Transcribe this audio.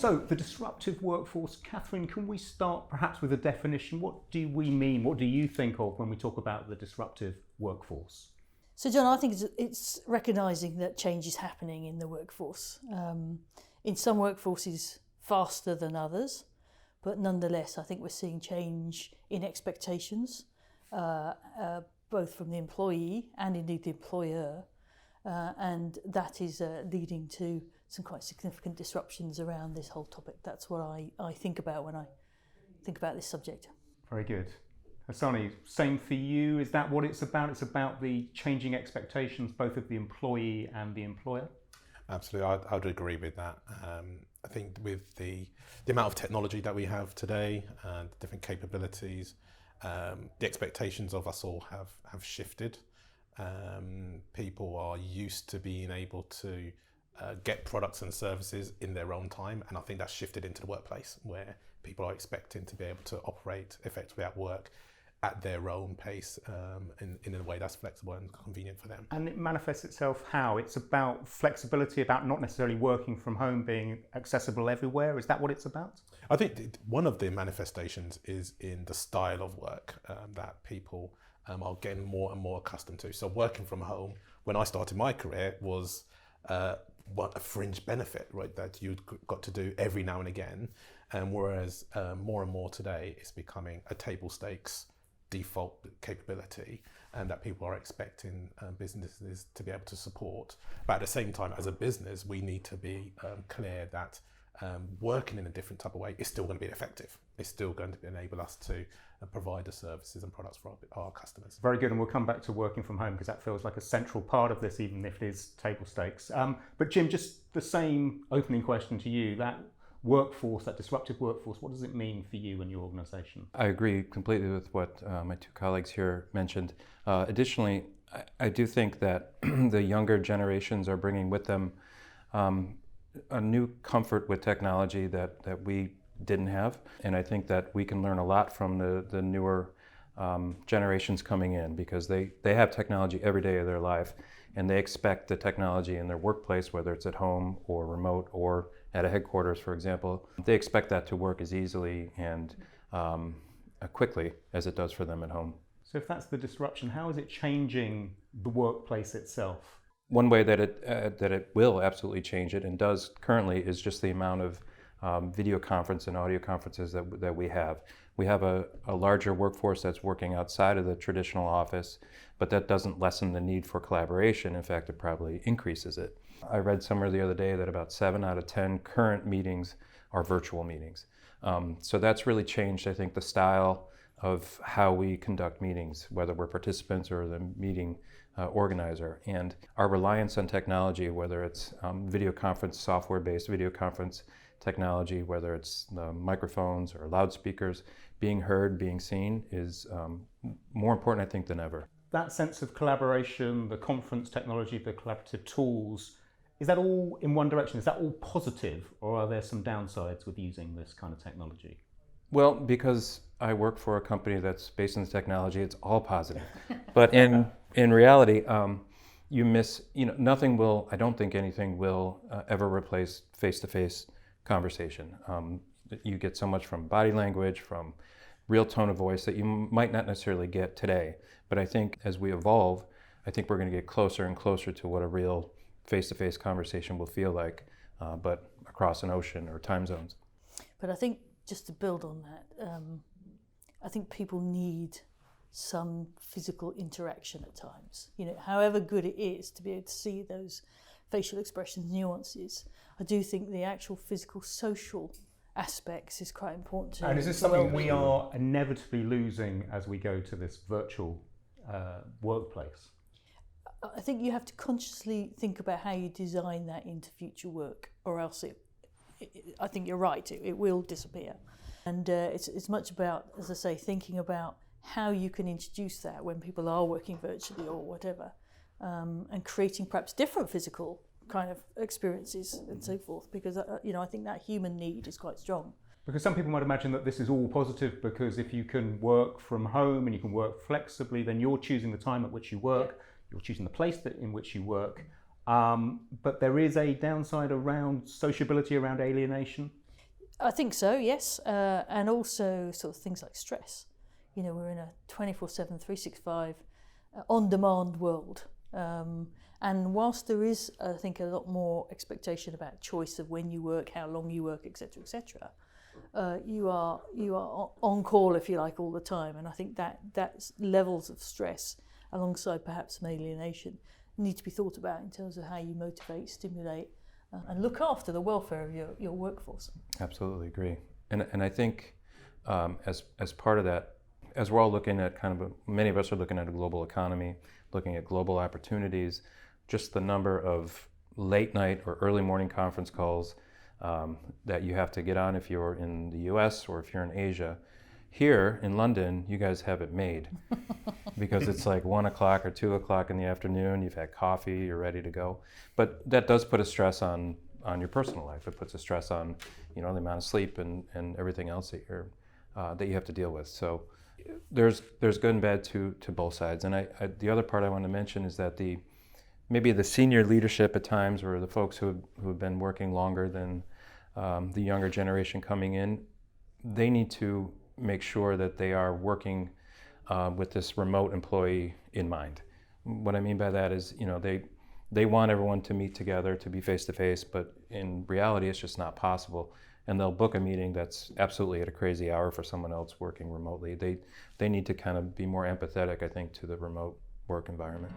So the disruptive workforce, Cathryn, can we start perhaps with a definition? What do we mean? What do you think of when we talk about the disruptive workforce? So John, I think it's recognising that change is happening in the workforce. In some workforces faster than others, but nonetheless I think we're seeing change in expectations, both from the employee and indeed the employer, and that is leading to some quite significant disruptions around this whole topic. That's what I think about when I think about this subject. Very good. Hasani, same for you. Is that what it's about? It's about the changing expectations both of the employee and the employer? Absolutely, I would agree with that. I think with the amount of technology that we have today and different capabilities, the expectations of us all have shifted. People are used to being able to get products and services in their own time, and I think that's shifted into the workplace where people are expecting to be able to operate effectively at work at their own pace, in a way that's flexible and convenient for them. And it manifests itself how? It's about flexibility, about not necessarily working from home being accessible everywhere. Is that what it's about? I think one of the manifestations is in the style of work that people are getting more and more accustomed to. So working from home, when I started my career, was what a fringe benefit, right, that you got to do every now and again. Whereas more and more today, it's becoming a table stakes default capability, and that people are expecting businesses to be able to support. But at the same time, as a business, we need to be clear that working in a different type of way is still going to be effective. It's still going to enable us to provide the services and products for our customers. Very good, and we'll come back to working from home because that feels like a central part of this, even if it is table stakes. But Jim, just the same opening question to you, that workforce, that disruptive workforce, what does it mean for you and your organisation? I agree completely with what my two colleagues here mentioned. Additionally, I do think that the younger generations are bringing with them a new comfort with technology that we didn't have. And I think that we can learn a lot from the newer generations coming in, because they have technology every day of their life, and they expect the technology in their workplace, whether it's at home or remote or at a headquarters, for example, they expect that to work as easily and quickly as it does for them at home. So if that's the disruption, how is it changing the workplace itself? One way that it will absolutely change it, and does currently, is just the amount of video conference and audio conferences that we have. We have a larger workforce that's working outside of the traditional office, but that doesn't lessen the need for collaboration. In fact, it probably increases it. I read somewhere the other day that about 7 out of 10 current meetings are virtual meetings. So that's really changed, I think, the style of how we conduct meetings, whether we're participants or the meeting organizer. And our reliance on technology, whether it's video conference, software-based video conference technology, whether it's microphones or loudspeakers, being heard, being seen, is more important, I think, than ever. That sense of collaboration, the conference technology, the collaborative tools, is that all in one direction? Is that all positive, or are there some downsides with using this kind of technology? Well, because I work for a company that's based in the technology, it's all positive. But in reality, you miss, nothing will, I don't think anything will ever replace face-to-face conversation. You get so much from body language, from real tone of voice that you might not necessarily get today. But I think as we evolve, I think we're going to get closer and closer to what a real face-to-face conversation will feel like, but across an ocean or time zones. But I think, just to build on that, I think people need some physical interaction at times. However good it is to be able to see those facial expressions, nuances, I do think the actual physical, social aspects is quite important too. And is this something we are inevitably losing as we go to this virtual workplace? I think you have to consciously think about how you design that into future work, or else I think you're right, it will disappear. And it's much about, as I say, thinking about how you can introduce that when people are working virtually or whatever, and creating perhaps different physical kind of experiences and so forth, because I think that human need is quite strong. Because some people might imagine that this is all positive, because if you can work from home and you can work flexibly, then you're choosing the time at which you work, you're choosing the place in which you work. But there is a downside around sociability, around alienation. I think so, yes. And also sort of things like stress. You know, we're in a 24/7, 365 on-demand world. And whilst there is, I think, a lot more expectation about choice of when you work, how long you work, etc., etc., you are on call, if you like, all the time. And I think that levels of stress, alongside perhaps some alienation, need to be thought about in terms of how you motivate, stimulate, and look after the welfare of your workforce. Absolutely agree. And I think as part of that, as we're all looking at many of us are looking at a global economy, looking at global opportunities, just the number of late night or early morning conference calls that you have to get on if you're in the US or if you're in Asia. Here in London, you guys have it made because it's like 1 o'clock or 2 o'clock in the afternoon, you've had coffee, you're ready to go. But that does put a stress on your personal life. It puts a stress on, the amount of sleep and everything else that you have to deal with. So there's good and bad to both sides. And the other part I want to mention is that maybe the senior leadership at times, or the folks who have been working longer than the younger generation coming in, they need to make sure that they are working with this remote employee in mind. What I mean by that is, they want everyone to meet together, to be face to face, but in reality, it's just not possible. And they'll book a meeting that's absolutely at a crazy hour for someone else working remotely. They need to kind of be more empathetic, I think, to the remote work environment.